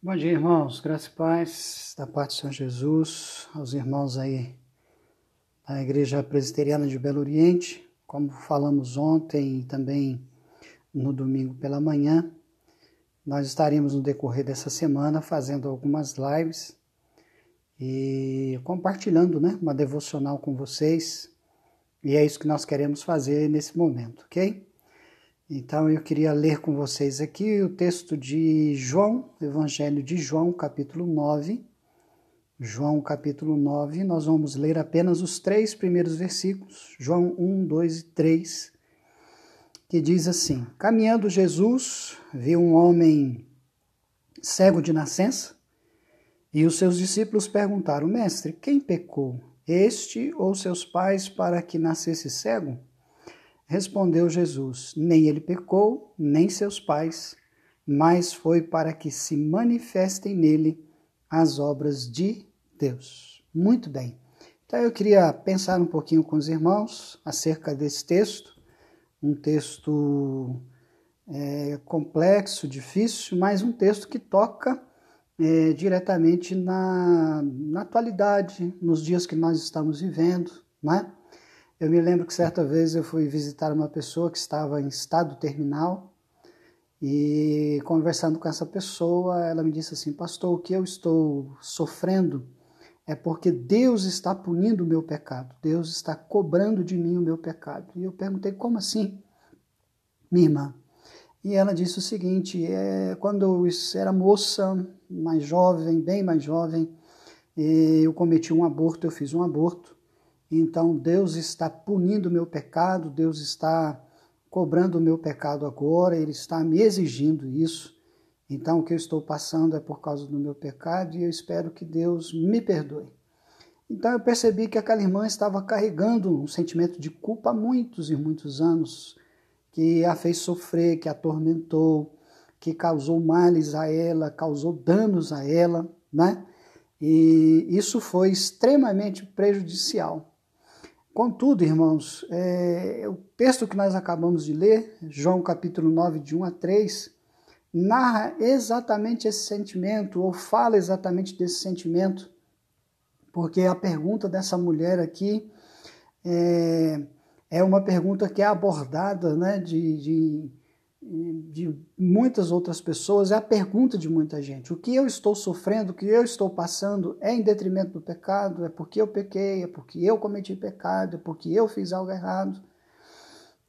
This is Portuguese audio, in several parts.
Bom dia, irmãos. Graça e paz da parte do Senhor Jesus, aos irmãos aí da Igreja Presbiteriana de Belo Oriente. Como falamos ontem e também no domingo pela manhã, nós estaremos no decorrer dessa semana fazendo algumas lives e compartilhando, uma devocional com vocês. E é isso que nós queremos fazer nesse momento, ok? Então eu queria ler com vocês aqui o texto de João, Evangelho de João, capítulo 9. João, capítulo 9, nós vamos ler apenas os 3 primeiros versículos, João 1, 2 e 3, que diz assim: Caminhando Jesus, viu um homem cego de nascença, e os seus discípulos perguntaram: Mestre, quem pecou, este ou seus pais, para que nascesse cego? Respondeu Jesus: Nem ele pecou, nem seus pais, mas foi para que se manifestem nele as obras de Deus. Muito bem. Então eu queria pensar um pouquinho com os irmãos acerca desse texto, um texto complexo, difícil, mas um texto que toca diretamente na atualidade, nos dias que nós estamos vivendo, não é? Eu me lembro que certa vez eu fui visitar uma pessoa que estava em estado terminal e conversando com essa pessoa, ela me disse assim: pastor, o que eu estou sofrendo é porque Deus está punindo o meu pecado, Deus está cobrando de mim o meu pecado. E eu perguntei: como assim, minha irmã? E ela disse o seguinte: quando eu era moça, mais jovem, bem mais jovem, eu cometi um aborto, eu fiz um aborto. Então Deus está punindo o meu pecado, Deus está cobrando o meu pecado agora, Ele está me exigindo isso. Então o que eu estou passando é por causa do meu pecado e eu espero que Deus me perdoe. Então eu percebi que aquela irmã estava carregando um sentimento de culpa há muitos e muitos anos, que a fez sofrer, que a atormentou, que causou males a ela, causou danos a ela, né? E isso foi extremamente prejudicial. Contudo, irmãos, o texto que nós acabamos de ler, João capítulo 9, de 1 a 3, narra exatamente esse sentimento, ou fala exatamente desse sentimento, porque a pergunta dessa mulher aqui é uma pergunta que é abordada, de muitas outras pessoas, é a pergunta de muita gente: o que eu estou sofrendo, o que eu estou passando é em detrimento do pecado? É porque eu pequei, é porque eu cometi pecado, é porque eu fiz algo errado?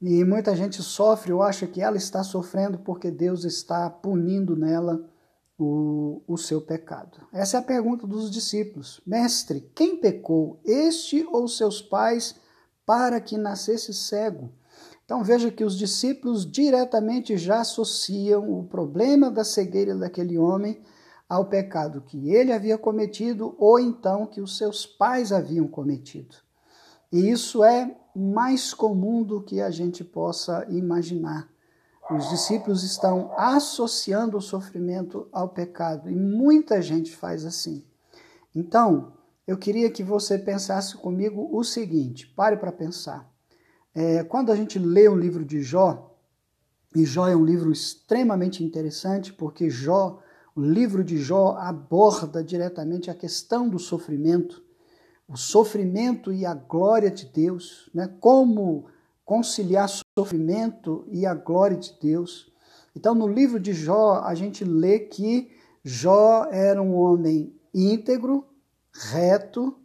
E muita gente sofre ou acha que ela está sofrendo porque Deus está punindo nela o seu pecado. Essa é a pergunta dos discípulos: Mestre, quem pecou, este ou seus pais, para que nascesse cego? Então veja que os discípulos diretamente já associam o problema da cegueira daquele homem ao pecado que ele havia cometido ou então que os seus pais haviam cometido. E isso é mais comum do que a gente possa imaginar. Os discípulos estão associando o sofrimento ao pecado e muita gente faz assim. Então, eu queria que você pensasse comigo o seguinte: pare para pensar. Quando a gente lê o livro de Jó, e Jó é um livro extremamente interessante, porque o livro de Jó aborda diretamente a questão do sofrimento, o sofrimento e a glória de Deus, como conciliar sofrimento e a glória de Deus. Então, no livro de Jó, a gente lê que Jó era um homem íntegro, reto,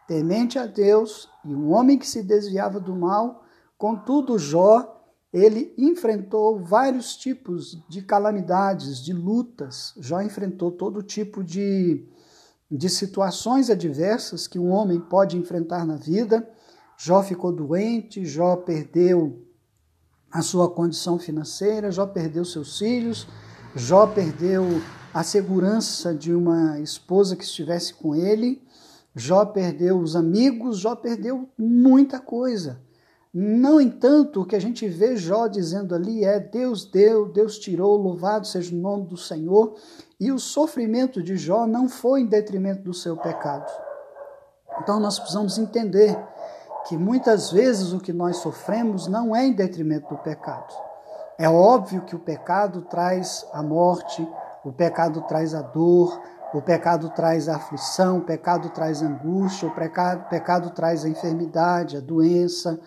temente a Deus e um homem que se desviava do mal. Contudo, Jó, ele enfrentou vários tipos de calamidades, de lutas. Jó enfrentou todo tipo de situações adversas que um homem pode enfrentar na vida. Jó ficou doente, Jó perdeu a sua condição financeira, Jó perdeu seus filhos, Jó perdeu a segurança de uma esposa que estivesse com ele, Jó perdeu os amigos, Jó perdeu muita coisa. No entanto, o que a gente vê Jó dizendo ali é: Deus deu, Deus tirou, louvado seja o nome do Senhor. E o sofrimento de Jó não foi em detrimento do seu pecado. Então nós precisamos entender que muitas vezes o que nós sofremos não é em detrimento do pecado. É óbvio que o pecado traz a morte, O pecado traz a dor, o pecado traz a aflição, o pecado traz a angústia, o pecado traz a enfermidade, a doença.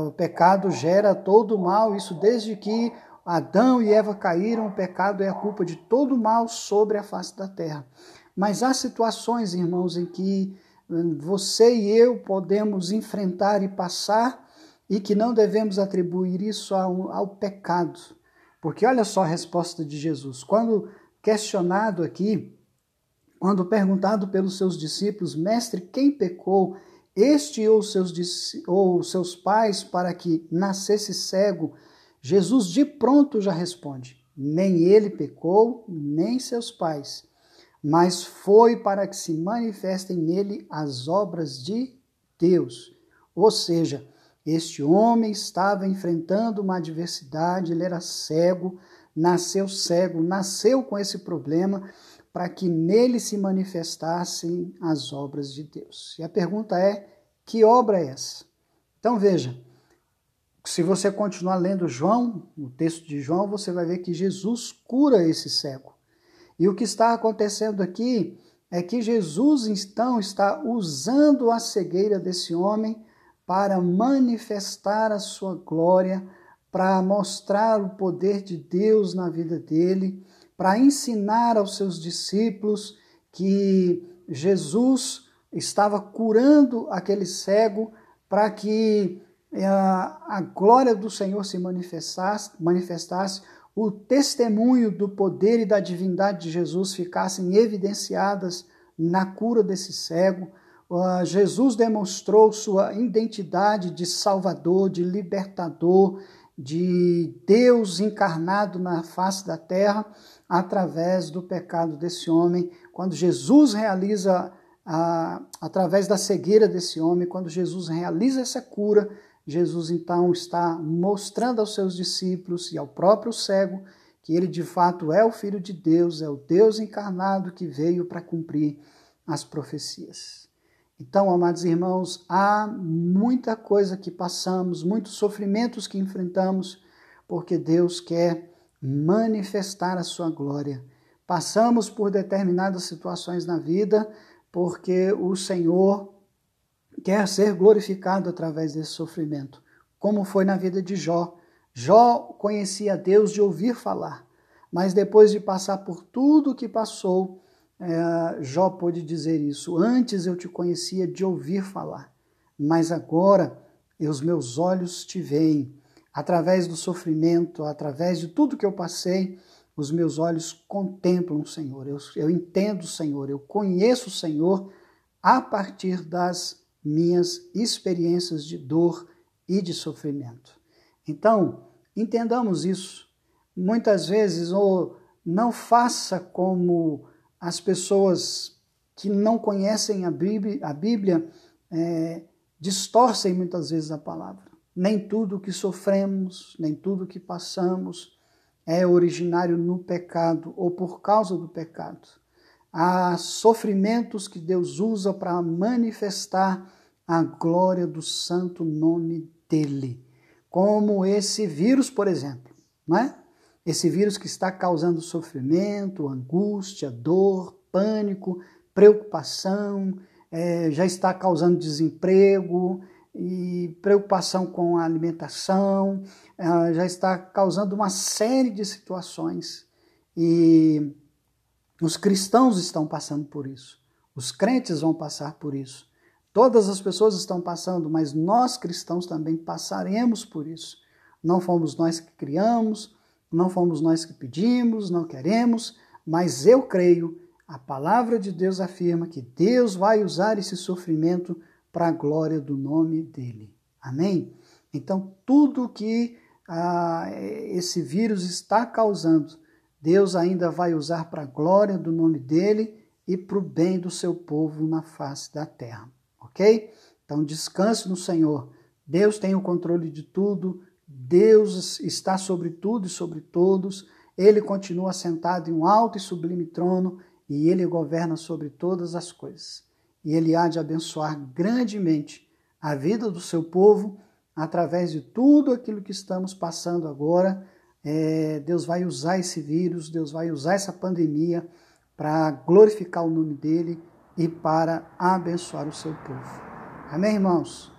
O pecado gera todo o mal, isso desde que Adão e Eva caíram, o pecado é a culpa de todo o mal sobre a face da terra. Mas há situações, irmãos, em que você e eu podemos enfrentar e passar e que não devemos atribuir isso ao pecado. Porque olha só a resposta de Jesus. Quando questionado aqui, quando perguntado pelos seus discípulos, mestre, quem pecou, este ou seus pais, para que nascesse cego? Jesus de pronto já responde, nem ele pecou, nem seus pais, mas foi para que se manifestem nele as obras de Deus. Ou seja, este homem estava enfrentando uma adversidade, ele era cego, nasceu com esse problema, para que nele se manifestassem as obras de Deus. E a pergunta é, que obra é essa? Então veja, se você continuar lendo João, o texto de João, você vai ver que Jesus cura esse cego. E o que está acontecendo aqui é que Jesus então está usando a cegueira desse homem para manifestar a sua glória, para mostrar o poder de Deus na vida dele, para ensinar aos seus discípulos que Jesus estava curando aquele cego para que a glória do Senhor se manifestasse, o testemunho do poder e da divindade de Jesus ficassem evidenciadas na cura desse cego. Jesus demonstrou sua identidade de Salvador, de libertador, de Deus encarnado na face da terra, através do pecado desse homem. Quando Jesus realiza, através da cegueira desse homem, quando Jesus realiza essa cura, Jesus então está mostrando aos seus discípulos e ao próprio cego que ele de fato é o Filho de Deus, é o Deus encarnado que veio para cumprir as profecias. Então, amados irmãos, há muita coisa que passamos, muitos sofrimentos que enfrentamos, porque Deus quer manifestar a sua glória. Passamos por determinadas situações na vida, porque o Senhor quer ser glorificado através desse sofrimento, como foi na vida de Jó. Jó conhecia Deus de ouvir falar, mas depois de passar por tudo o que passou, Jó pôde dizer isso. Antes eu te conhecia de ouvir falar, mas agora os meus olhos te veem. Através do sofrimento, através de tudo que eu passei, os meus olhos contemplam o Senhor. Eu entendo o Senhor, eu conheço o Senhor a partir das minhas experiências de dor e de sofrimento. Então, entendamos isso. Muitas vezes, não faça como as pessoas que não conhecem a Bíblia distorcem muitas vezes a palavra. Nem tudo que sofremos, nem tudo que passamos é originário no pecado ou por causa do pecado. Há sofrimentos que Deus usa para manifestar a glória do santo nome dele. Como esse vírus, por exemplo, não é? Esse vírus que está causando sofrimento, angústia, dor, pânico, preocupação, já está causando desemprego e preocupação com a alimentação, já está causando uma série de situações. E os cristãos estão passando por isso, os crentes vão passar por isso. Todas as pessoas estão passando, mas nós cristãos também passaremos por isso. Não fomos nós que criamos, não fomos nós que pedimos, não queremos, mas eu creio, a palavra de Deus afirma que Deus vai usar esse sofrimento para a glória do nome dele. Amém? Então, tudo que esse vírus está causando, Deus ainda vai usar para a glória do nome dele e para o bem do seu povo na face da terra. Ok? Então, descanse no Senhor. Deus tem o controle de tudo, Deus está sobre tudo e sobre todos, ele continua sentado em um alto e sublime trono e ele governa sobre todas as coisas. E ele há de abençoar grandemente a vida do seu povo através de tudo aquilo que estamos passando agora, Deus vai usar esse vírus, Deus vai usar essa pandemia para glorificar o nome dele e para abençoar o seu povo. Amém, irmãos?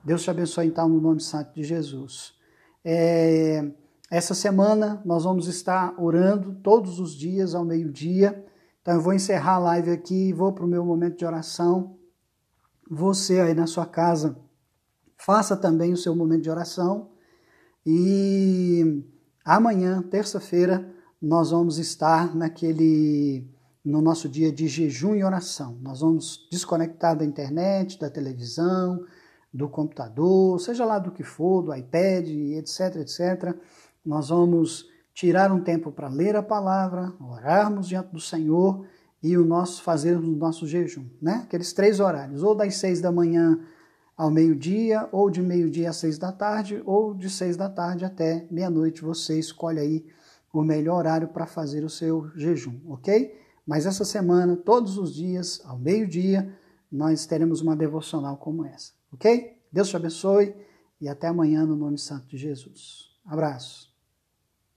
Deus te abençoe então no nome santo de Jesus. Essa semana nós vamos estar orando todos os dias ao meio-dia. Então eu vou encerrar a live aqui e vou para o meu momento de oração. Você aí na sua casa, faça também o seu momento de oração. E amanhã, terça-feira, nós vamos estar no nosso dia de jejum e oração. Nós vamos desconectar da internet, da televisão, do computador, seja lá do que for, do iPad, etc, etc. Nós vamos tirar um tempo para ler a palavra, orarmos diante do Senhor e fazermos o nosso jejum, né? Aqueles 3 horários, ou das 6 da manhã ao meio-dia, ou de meio-dia às 6 da tarde, ou de 6 da tarde até meia-noite. Você escolhe aí o melhor horário para fazer o seu jejum, ok? Mas essa semana, todos os dias, ao meio-dia, nós teremos uma devocional como essa, ok? Deus te abençoe e até amanhã no nome santo de Jesus. Abraço.